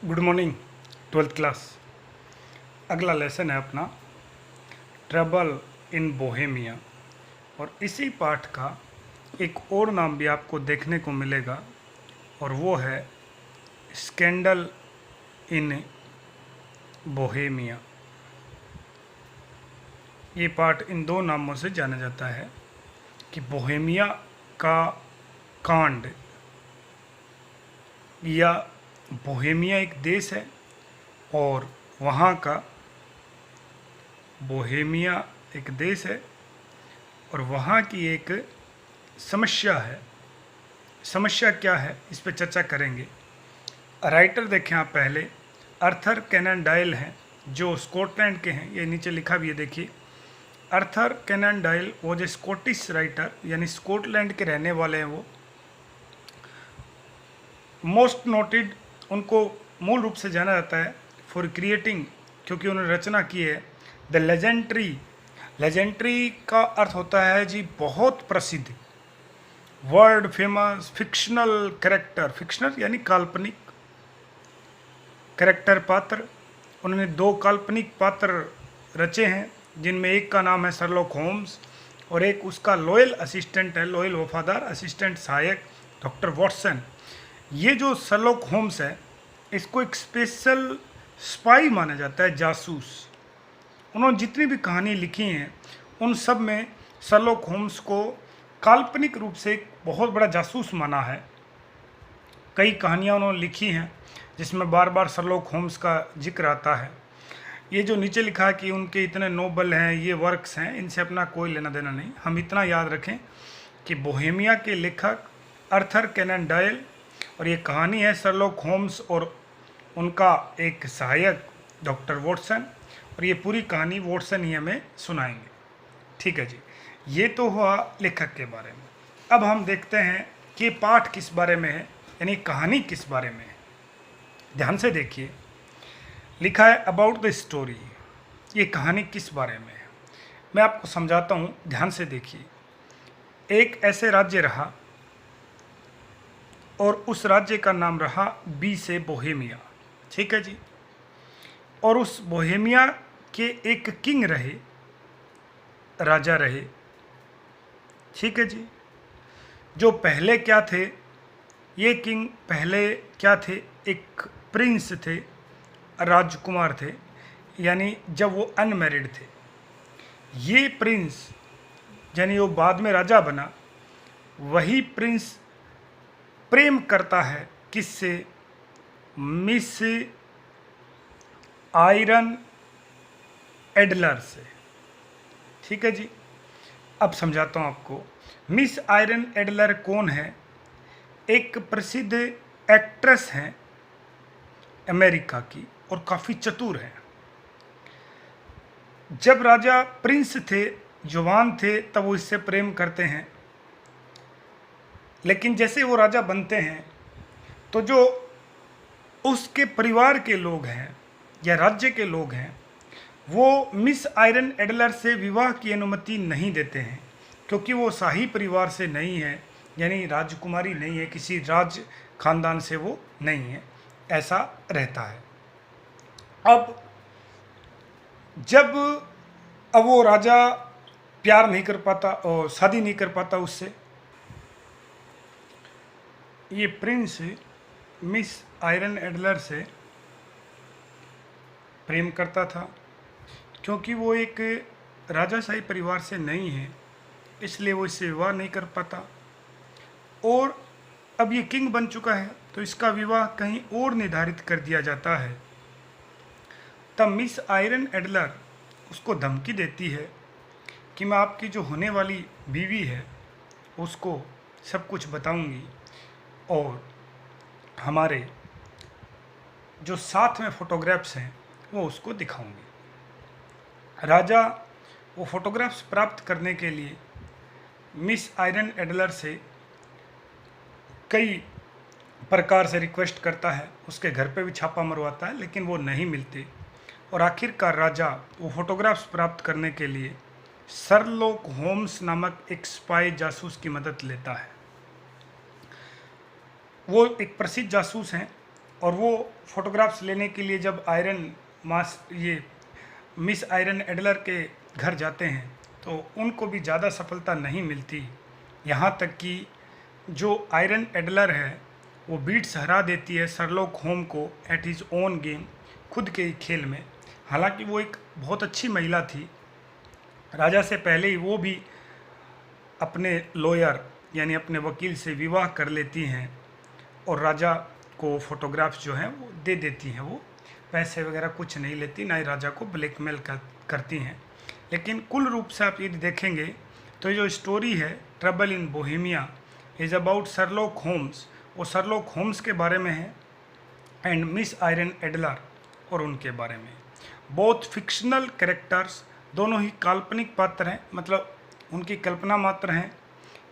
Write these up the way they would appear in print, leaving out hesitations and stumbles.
Good morning 12th class. अगला lesson है अपना ट्रबल इन बोहेमिया। और इसी पाठ का एक और नाम भी आपको देखने को मिलेगा और वो है स्कैंडल इन बोहेमिया। ये पाठ इन दो नामों से जाना जाता है कि बोहेमिया का कांड या बोहेमिया एक देश है और वहाँ का बोहेमिया एक देश है और वहाँ की एक समस्या है। समस्या क्या है इस पर चर्चा करेंगे। राइटर देखें आप पहले आर्थर कैनन डायल हैं जो स्कॉटलैंड के हैं। ये नीचे लिखा भी है देखिए। आर्थर कैनन डायल वो जो स्कॉटिश राइटर यानी स्कॉटलैंड के रहने वाले हैं। वो मोस्ट नोटेड उनको मूल रूप से जाना जाता है फॉर क्रिएटिंग क्योंकि उन्होंने रचना की है द लेजेंडरी। लेजेंडरी का अर्थ होता है जी बहुत प्रसिद्ध, world famous fictional character. Fictional यानी काल्पनिक कैरेक्टर पात्र। उन्होंने दो काल्पनिक पात्र रचे हैं जिनमें एक का नाम है शर्लॉक होम्स और एक उसका लॉयल असिस्टेंट है, लॉयल वफादार असिस्टेंट सहायक डॉक्टर वॉटसन। ये जो शर्लॉक होम्स है इसको एक स्पेशल स्पाई माना जाता है, जासूस। उन्होंने जितनी भी कहानी लिखी हैं उन सब में शर्लॉक होम्स को काल्पनिक रूप से एक बहुत बड़ा जासूस माना है। कई कहानियाँ उन्होंने लिखी हैं जिसमें बार बार शर्लॉक होम्स का जिक्र आता है। ये जो नीचे लिखा है कि उनके इतने नोबल हैं, ये वर्क्स हैं, इनसे अपना कोई लेना देना नहीं। हम इतना याद रखें कि बोहेमिया के लेखक आर्थर कैनन डायल और ये कहानी है शर्लॉक होम्स और उनका एक सहायक डॉक्टर वॉटसन। और ये पूरी कहानी वॉटसन ही हमें सुनाएंगे। ठीक है जी, ये तो हुआ लेखक के बारे में। अब हम देखते हैं कि पाठ किस बारे में है, यानी कहानी किस बारे में है। ध्यान से देखिए, लिखा है अबाउट द स्टोरी। ये कहानी किस बारे में है मैं आपको समझाता हूँ, ध्यान से देखिए। एक ऐसे राज्य रहा और उस राज्य का नाम रहा बी से बोहेमिया। ठीक है जी। और उस बोहेमिया के एक किंग रहे, राजा रहे। ठीक है जी। जो पहले क्या थे, ये किंग पहले क्या थे, एक प्रिंस थे, राजकुमार थे, यानी जब वो अनमैरिड थे। ये प्रिंस यानी वो बाद में राजा बना, वही प्रिंस प्रेम करता है किससे, मिस आयरन एडलर से। ठीक है जी। अब समझाता हूँ आपको। मिस आयरन एडलर कौन है? एक प्रसिद्ध एक्ट्रेस हैं अमेरिका की और काफ़ी चतुर हैं। जब राजा प्रिंस थे, जवान थे, तब वो इससे प्रेम करते हैं। लेकिन जैसे वो राजा बनते हैं तो जो उसके परिवार के लोग हैं या राज्य के लोग हैं वो मिस आयरन एडलर से विवाह की अनुमति नहीं देते हैं क्योंकि वो शाही परिवार से नहीं है, यानी राजकुमारी नहीं है, किसी राज खानदान से वो नहीं है, ऐसा रहता है। अब वो राजा प्यार नहीं कर पाता और शादी नहीं कर पाता उससे। ये प्रिंस मिस आयरन एडलर से प्रेम करता था क्योंकि वो एक राजाशाही परिवार से नहीं है, इसलिए वो इससे विवाह नहीं कर पाता। और अब ये किंग बन चुका है तो इसका विवाह कहीं और निर्धारित कर दिया जाता है। तब मिस आयरन एडलर उसको धमकी देती है कि मैं आपकी जो होने वाली बीवी है उसको सब कुछ बताऊंगी और हमारे जो साथ में फोटोग्राफ्स हैं वो उसको दिखाऊंगी। राजा वो फोटोग्राफ्स प्राप्त करने के लिए मिस आयरन एडलर से कई प्रकार से रिक्वेस्ट करता है, उसके घर पे भी छापा मरवाता है, लेकिन वो नहीं मिलते। और आखिरकार राजा वो फोटोग्राफ्स प्राप्त करने के लिए शर्लॉक होम्स नामक एक स्पाई जासूस की मदद लेता है। वो एक प्रसिद्ध जासूस हैं और वो फोटोग्राफ्स लेने के लिए जब मिस आयरन एडलर के घर जाते हैं तो उनको भी ज़्यादा सफलता नहीं मिलती। यहाँ तक कि जो आयरन एडलर है वो बीट्स हरा देती है शर्लॉक होम को एट हिज ओन गेम, खुद के ही खेल में। हालांकि वो एक बहुत अच्छी महिला थी, राजा से पहले ही वो भी अपने लॉयर यानी अपने वकील से विवाह कर लेती हैं और राजा को फोटोग्राफ्स जो हैं वो दे देती हैं। वो पैसे वगैरह कुछ नहीं लेती, ना ही राजा को ब्लैकमेल करती हैं। लेकिन कुल रूप से आप यदि देखेंगे तो जो स्टोरी है trouble in Bohemia is about Sherlock Holmes, वो शर्लॉक होम्स के बारे में है एंड मिस आयरन एडलर और उनके बारे में। बोथ फिक्शनल कैरेक्टर्स, दोनों ही काल्पनिक पात्र हैं, मतलब उनकी कल्पना मात्र हैं।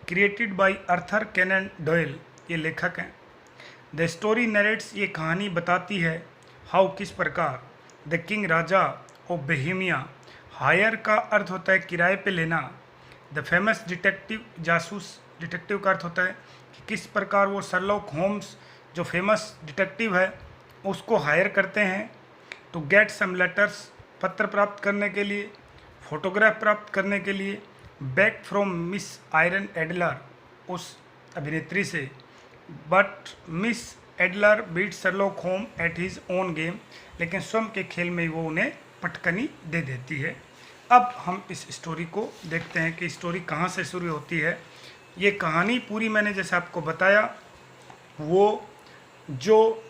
Created by Arthur Conan Doyle, ये लेखक हैं। द स्टोरी नरेट्स, ये कहानी बताती है हाउ, किस प्रकार द किंग, राजा ऑफ बोहेमिया, हायर का अर्थ होता है किराए पे लेना, द फेमस डिटेक्टिव, जासूस, डिटेक्टिव का अर्थ होता है कि किस प्रकार वो शर्लॉक होम्स जो फेमस डिटेक्टिव है उसको हायर करते हैं टू गेट सम लेटर्स, पत्र प्राप्त करने के लिए, फोटोग्राफ प्राप्त करने के लिए, back from Miss Irene Adler, उस अभिनेत्री से। But Miss Adler beat Sherlock होम एट हिज ओन गेम, लेकिन स्वयं के खेल में वो उन्हें पटकनी दे देती है। अब हम इस स्टोरी को देखते हैं कि स्टोरी कहाँ से शुरू होती है। ये कहानी पूरी मैंने जैसे आपको बताया, वो जो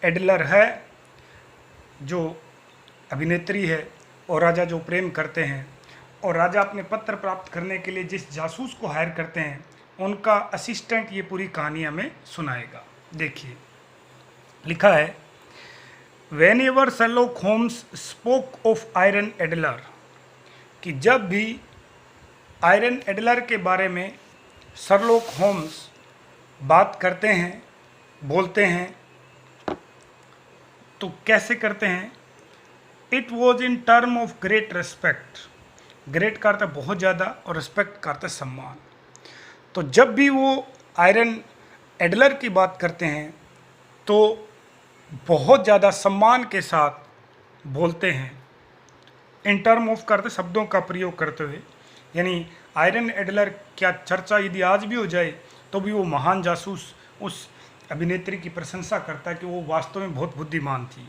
एडलर है, जो अभिनेत्री है, और राजा जो प्रेम करते हैं, और राजा अपने पत्र प्राप्त करने के लिए जिस जासूस को हायर करते हैं उनका असिस्टेंट ये पूरी कहानी हमें सुनाएगा। देखिए लिखा है, whenever Sherlock Holmes spoke of Irene Adler, कि जब भी आयरन एडलर के बारे में शर्लॉक होम्स बात करते हैं, बोलते हैं, तो कैसे करते हैं? It was in term of great respect, great का अर्थ है बहुत ज़्यादा और रेस्पेक्ट का अर्थ है सम्मान। तो जब भी वो आयरन एडलर की बात करते हैं तो बहुत ज़्यादा सम्मान के साथ बोलते हैं। इन टर्म ऑफ करते शब्दों का प्रयोग करते हुए, यानी आयरन एडलर क्या चर्चा यदि आज भी हो जाए तो भी वो महान जासूस उस अभिनेत्री की प्रशंसा करता है कि वो वास्तव में बहुत बुद्धिमान थी।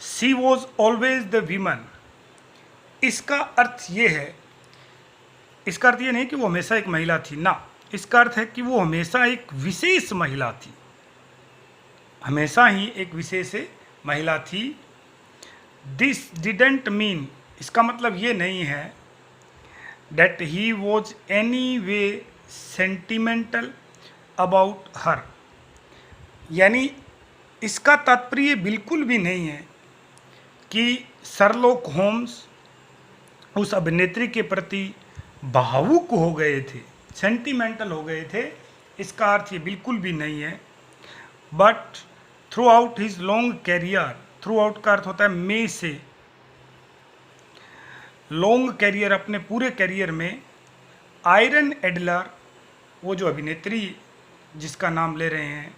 She was always the women, इसका अर्थ ये है, इसका अर्थ ये नहीं कि वो हमेशा एक महिला थी ना, इसका अर्थ है कि वो हमेशा एक विशेष महिला थी, हमेशा ही एक विशेष महिला थी। दिस डिडेंट मीन, इसका मतलब ये नहीं है that he was any way sentimental about her, यानी इसका तात्पर्य बिल्कुल भी नहीं है कि शर्लॉक होम्स उस अभिनेत्री के प्रति भावुक हो गए थे, सेंटिमेंटल हो गए थे, इसका अर्थ ये बिल्कुल भी नहीं है। But throughout his long career, throughout का अर्थ होता है में से, लॉन्ग कैरियर, अपने पूरे कैरियर में आयरन एडलर, वो जो अभिनेत्री जिसका नाम ले रहे हैं,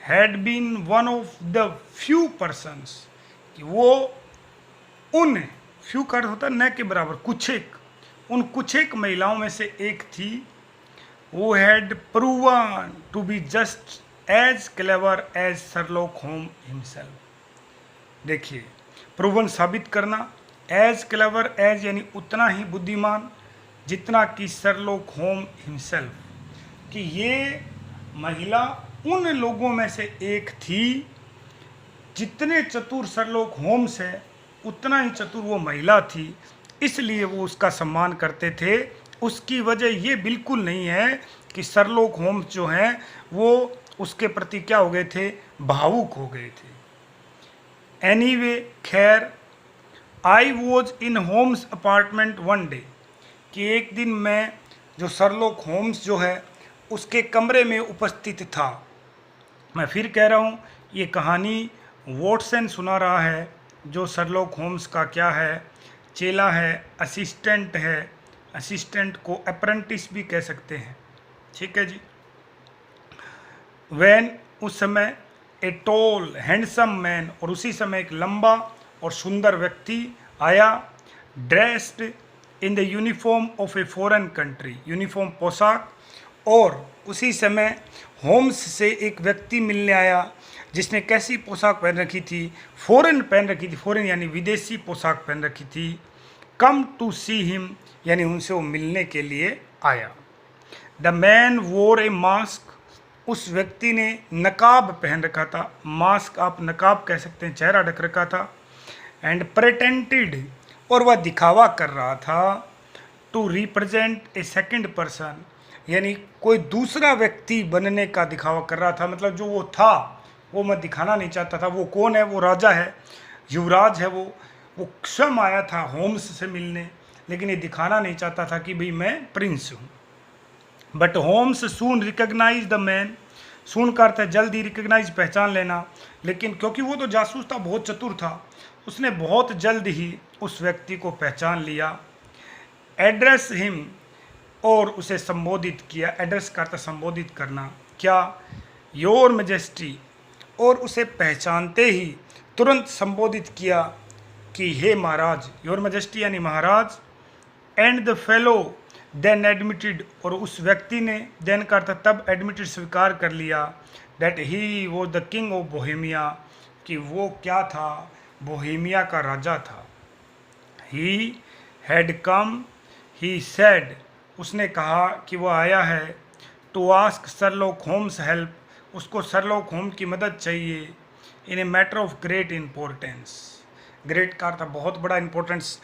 had been one of the few persons, कि वो उन, फ्यू का अर्थ होता है न के बराबर, कुछ एक, उन कुछ एक महिलाओं में से एक थी। वो had proven to be just as clever as Sherlock होम हिमसेल्फ। देखिए, प्रूवन साबित करना, एज क्लेवर एज यानी उतना ही बुद्धिमान जितना कि शर्लॉक होम हिमसेल्फ, कि ये महिला उन लोगों में से एक थी, जितने चतुर शर्लॉक होम्स है उतना ही चतुर वो महिला थी, इसलिए वो उसका सम्मान करते थे। उसकी वजह ये बिल्कुल नहीं है कि शर्लॉक होम्स जो हैं वो उसके प्रति क्या हो गए थे, भावुक हो गए थे। एनीवे, खैर, I was in Holmes apartment one day, कि एक दिन मैं जो शर्लॉक होम्स जो है उसके कमरे में उपस्थित था। मैं फिर कह रहा हूँ, ये कहानी वॉटसन सुना रहा है, जो शर्लॉक होम्स का क्या है, चेला है, असिस्टेंट है, असिस्टेंट को अप्रेंटिस भी कह सकते हैं, ठीक है जी। वैन, उस समय, ए टॉल हैंडसम मैन, और उसी समय एक लंबा और सुंदर व्यक्ति आया, dressed in the uniform of a foreign country, uniform पोशाक। और उसी समय होम्स से एक व्यक्ति मिलने आया जिसने कैसी पोशाक पहन रखी थी, फॉरेन पहन रखी थी, फॉरेन यानी विदेशी पोशाक पहन रखी थी। कम टू सी हिम, यानी उनसे वो मिलने के लिए आया। द मैन वोर ए मास्क, उस व्यक्ति ने नकाब पहन रखा था, मास्क आप नकाब कह सकते हैं, चेहरा ढक रखा था। एंड प्रेटेंटेड, और वह दिखावा कर रहा था, to represent a second person, यानी कोई दूसरा व्यक्ति बनने का दिखावा कर रहा था। मतलब जो वो था वो मैं दिखाना नहीं चाहता था। वो कौन है? वो राजा है, युवराज है। वो स्वयं आया था होम्स से मिलने, लेकिन ये दिखाना नहीं चाहता था कि भाई मैं प्रिंस हूँ। But Holmes soon recognize the man, soon का अर्थ है जल्द ही, रिकग्नाइज पहचान लेना। लेकिन क्योंकि वो तो जासूस था, बहुत चतुर था, उसने बहुत जल्द ही उस व्यक्ति को पहचान लिया। एड्रेस हिम, और उसे संबोधित किया। एड्रेस का अर्थ संबोधित करना। क्या? योर मैजेस्टी, और उसे पहचानते ही तुरंत संबोधित किया कि हे महाराज, योर मैजेस्टी यानी महाराज। And the fellow then admitted, और उस व्यक्ति ने, देन का अर्थ तब, एडमिटेड स्वीकार कर लिया, that he was the king of Bohemia, कि वो क्या था? बोहेमिया का राजा था। He had come, he said, उसने कहा कि वो आया है, to ask Sherlock Holmes help, उसको शर्लॉक होम्स की मदद चाहिए, in a matter of great importance. Great का अर्थ बहुत बड़ा, इम्पोर्टेंस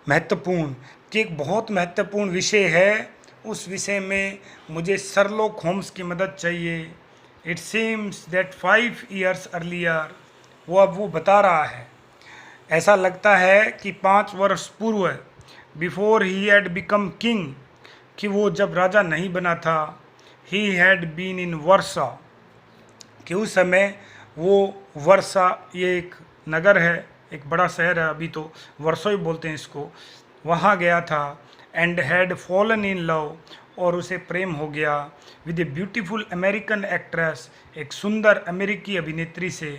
महत्वपूर्ण, कि एक बहुत महत्वपूर्ण विषय है, उस विषय में मुझे शर्लॉक होम्स की मदद चाहिए। It seems that 5 years earlier, वो बता रहा है, ऐसा लगता है कि 5 वर्ष पूर्व, before he had become king, कि वो जब राजा नहीं बना था, ही हैड बीन इन वर्षा, कि उस समय वो वर्षा, ये एक नगर है, एक बड़ा शहर है, अभी तो वर्षो ही बोलते हैं इसको, वहाँ गया था। And had fallen in love, और उसे प्रेम हो गया, with a beautiful American actress, एक सुंदर अमेरिकी अभिनेत्री से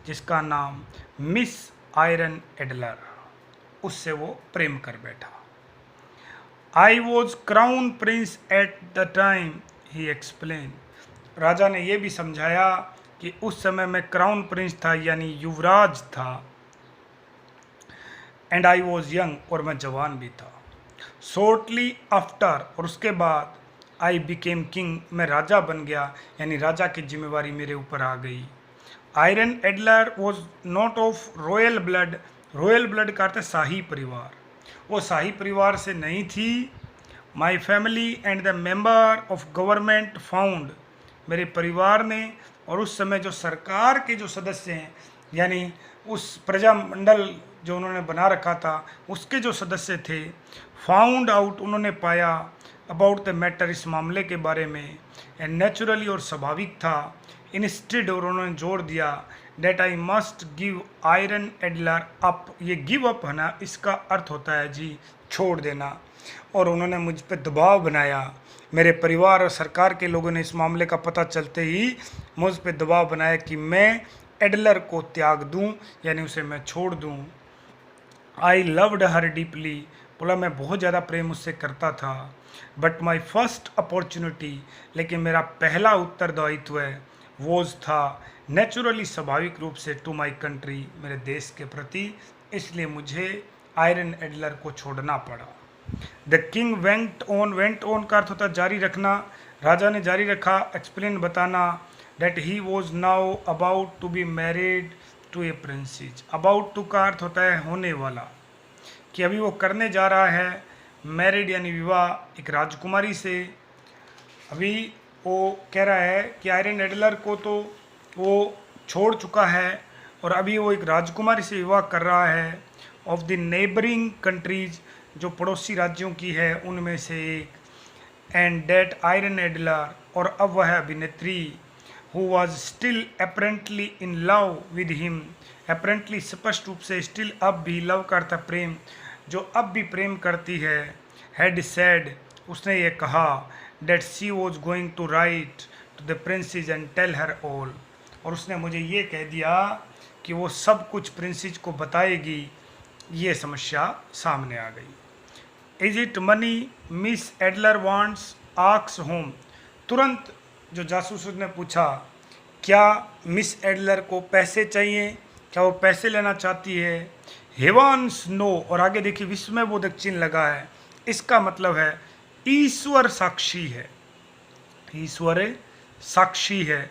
जिसका नाम मिस आयरन एडलर, उससे वो प्रेम कर बैठा। I was crown prince at the time, he explain, राजा ने यह भी समझाया कि उस समय मैं क्राउन प्रिंस था, यानी युवराज था। एंड आई वॉज यंग, और मैं जवान भी था। शॉर्टली आफ्टर, और उसके बाद, आई बिकेम किंग, मैं राजा बन गया, यानी राजा की जिम्मेवारी मेरे ऊपर आ गई। Iron Adler was not of royal blood, royal blood का अर्थ है शाही परिवार, वो शाही परिवार से नहीं थी। My family and the member of government found, मेरे परिवार ने और उस समय जो सरकार के जो सदस्य हैं, यानी उस प्रजामंडल जो उन्होंने बना रखा था, उसके जो सदस्य थे, फाउंड आउट, उन्होंने पाया, अबाउट द मैटर, इस मामले के बारे में, एंड नेचुरली, और स्वाभाविक था, इंस्टेड, और उन्होंने जोर दिया, that I must give Irene Adler up, ये गिव अप है ना, इसका अर्थ होता है जी छोड़ देना। और उन्होंने मुझ पर दबाव बनाया, मेरे परिवार और सरकार के लोगों ने इस मामले का पता चलते ही मुझ पर दबाव बनाया कि मैं एडलर को त्याग दूं, यानी उसे मैं छोड़ दूं। आई लव्ड हर डीपली, बोला मैं बहुत ज़्यादा प्रेम उससे करता था। बट माई फर्स्ट अपॉर्चुनिटी, लेकिन मेरा पहला उत्तरदायित्व वोज था, नेचुरली, स्वाभाविक रूप से, टू माई कंट्री, मेरे देश के प्रति, इसलिए मुझे आयरन एडलर को छोड़ना पड़ा। द किंग वेंट ऑन का अर्थ होता है जारी रखना, राजा ने जारी रखा, एक्सप्लेन, बताना, that he was now about to be married to a princess. About to का अर्थ होता है होने वाला, कि अभी वो करने जा रहा है, मैरिड यानी विवाह, एक राजकुमारी से। अभी वो कह रहा है कि आयरन एडलर को तो वो छोड़ चुका है, और अभी वो एक राजकुमारी से विवाह कर रहा है, ऑफ द नेबरिंग कंट्रीज, जो पड़ोसी राज्यों की है उनमें से एक। एंड डेट आयरन एडलर, और अब वह अभिनेत्री, who was still apparently in love with him, apparently स्पष्ट रूप से, स्टिल अब भी, लव करता प्रेम, जो अब भी प्रेम करती है, हैड सेड, उसने ये कहा, that she was going to write to the princess and tell her all, और उसने मुझे ये कह दिया कि वो सब कुछ प्रिंसेस को बताएगी। ये समस्या सामने आ गई। Is it money Miss Adler wants asks होम। तुरंत जो जासूस ने पूछा, क्या मिस एडलर को पैसे चाहिए, क्या वो पैसे लेना चाहती है। हेवांस नो, और आगे देखिए विस्मयबोधक चिन्ह लगा है। इसका मतलब है ईश्वर साक्षी है, ईश्वर साक्षी है।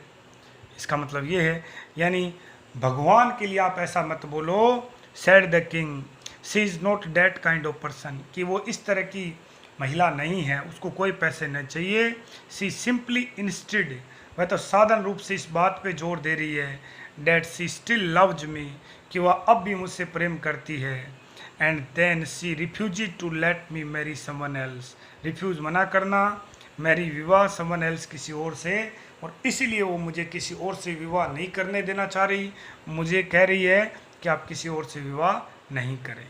इसका मतलब ये है, यानी भगवान के लिए आप ऐसा मत बोलो। Said the king, she is not that kind of person, कि वो इस तरह की महिला नहीं है, उसको कोई पैसे नहीं चाहिए। शी सिंपली इंस्टेड, वह तो साधारण रूप से इस बात पे जोर दे रही है that she still loves me, कि वह अब भी मुझसे प्रेम करती है। And then she refused to let me marry someone else, refuse मना करना, मैरी विवाह समवन एल्स किसी और से, और इसीलिए वो मुझे किसी और से विवाह नहीं करने देना चाह रही। मुझे कह रही है कि आप किसी और से विवाह नहीं करें।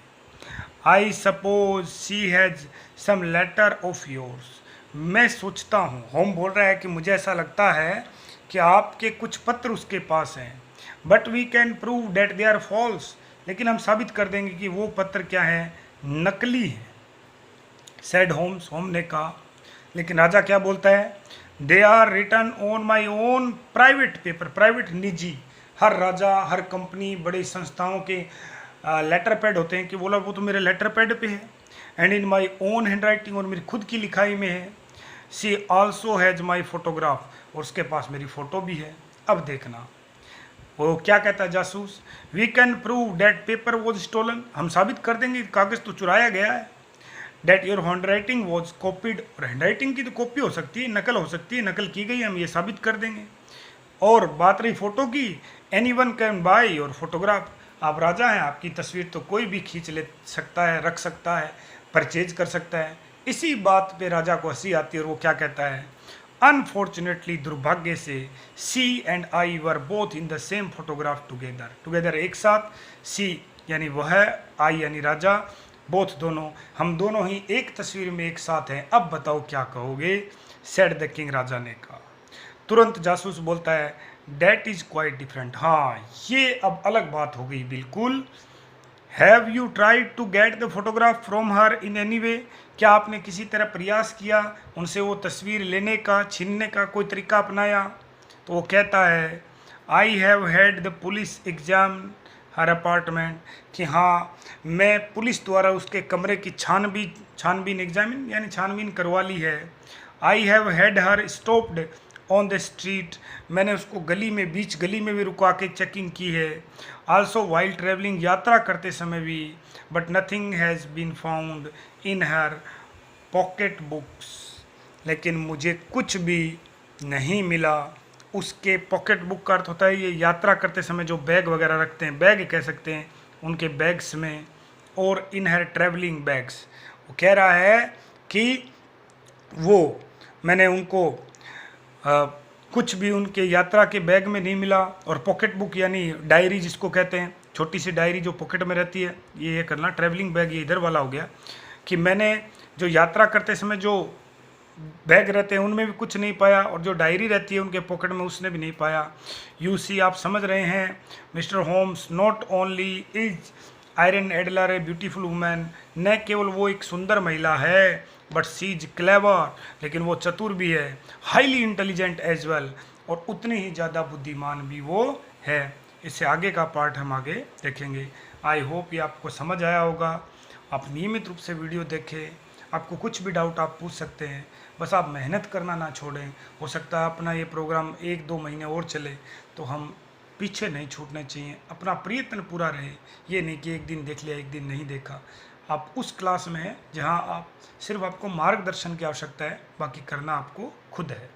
I suppose she has some letter of yours, मैं सोचता हूँ, होम बोल रहा है कि मुझे ऐसा लगता है कि आपके कुछ पत्र उसके पास हैं। But we can prove that they are false, लेकिन हम साबित कर देंगे कि वो पत्र क्या है, नकली है। सेड होम्स, होम ने कहा। लेकिन राजा क्या बोलता है, they are written on my own private paper, private निजी। हर राजा, हर कंपनी, बड़ी संस्थाओं के लेटर पैड होते हैं कि बोला वो तो मेरे लेटर पैड पे है। And in my own hand writing, और मेरी खुद की लिखाई में है। सी ऑल्सो हैज़ माई फोटोग्राफ, और उसके पास मेरी फ़ोटो भी है। अब देखना वो क्या कहता है जासूस, we can prove that paper was stolen, हम साबित कर देंगे कागज़ तो चुराया गया है। That your hand writing was copied, और हैंड राइटिंग की तो कॉपी हो सकती है, नकल हो सकती है, नकल की गई, हम ये साबित कर देंगे। और बात रही फ़ोटो की, any one can buy your photograph, आप राजा हैं, आपकी तस्वीर तो कोई भी खींच ले सकता है, रख सकता है, परचेज कर सकता है। इसी बात पे राजा को हंसी आती है और वो क्या कहता है, अनफॉर्चुनेटली, दुर्भाग्य से, she and I were both in the same photograph together, together एक साथ, सी यानी वह, आई यानी राजा, बोथ दोनों, हम दोनों ही एक तस्वीर में एक साथ हैं। अब बताओ क्या कहोगे। सेड द किंग, राजा ने कहा। तुरंत जासूस बोलता है, डैट इज क्वाइट डिफरेंट, हाँ ये अब अलग बात हो गई बिल्कुल। Have you tried to get the photograph from her in any way, क्या आपने किसी तरह प्रयास किया उनसे वो तस्वीर लेने का, छीनने का कोई तरीका अपनाया। तो वो कहता है, I have had the police exam her apartment, कि हाँ मैं पुलिस द्वारा उसके कमरे की छानबीन एग्जामिन यानी छानबीन करवा ली है। I have had her stopped on the street, मैंने उसको गली में, बीच गली में भी रुका के चेकिंग की है। आल्सो वाइल ट्रेवलिंग, यात्रा करते समय भी। But nothing has been found in her pocket books, लेकिन मुझे कुछ भी नहीं मिला उसके पॉकेट बुक का अर्थ होता है ये यात्रा करते समय जो बैग वगैरह रखते हैं, बैग कह सकते हैं, उनके बैग्स में, और इन हर ट्रैवलिंग बैग्स। वो कह रहा है कि वो मैंने उनको कुछ भी उनके यात्रा के बैग में नहीं मिला। और पॉकेट बुक यानी डायरी जिसको कहते हैं, छोटी सी डायरी जो पॉकेट में रहती है, ये करना। ट्रैवलिंग बैग ये इधर वाला हो गया, कि मैंने जो यात्रा करते समय जो बैग रहते हैं उनमें भी कुछ नहीं पाया, और जो डायरी रहती है उनके पॉकेट में उसने भी नहीं पाया। यू सी, आप समझ रहे हैं Mister Holmes, not only is Irene Adler a beautiful women, न केवल वो एक सुंदर महिला है, बट सी इज क्लेवर, लेकिन वो चतुर भी है, हाईली इंटेलिजेंट एज वेल, और उतनी ही ज़्यादा बुद्धिमान भी वो है। इससे आगे का पार्ट हम आगे देखेंगे। आई होप ये आपको समझ आया होगा। आप नियमित रूप से वीडियो देखें, आपको कुछ भी डाउट आप पूछ सकते हैं, बस आप मेहनत करना ना छोड़ें। हो सकता है अपना ये प्रोग्राम 1-2 महीने और चले, तो हम पीछे नहीं छूटने चाहिए, अपना प्रयत्न पूरा रहे। ये नहीं कि एक दिन देख लिया, एक दिन नहीं देखा। आप उस क्लास में हैं जहां आप सिर्फ आपको मार्गदर्शन की आवश्यकता है, बाकी करना आपको खुद है।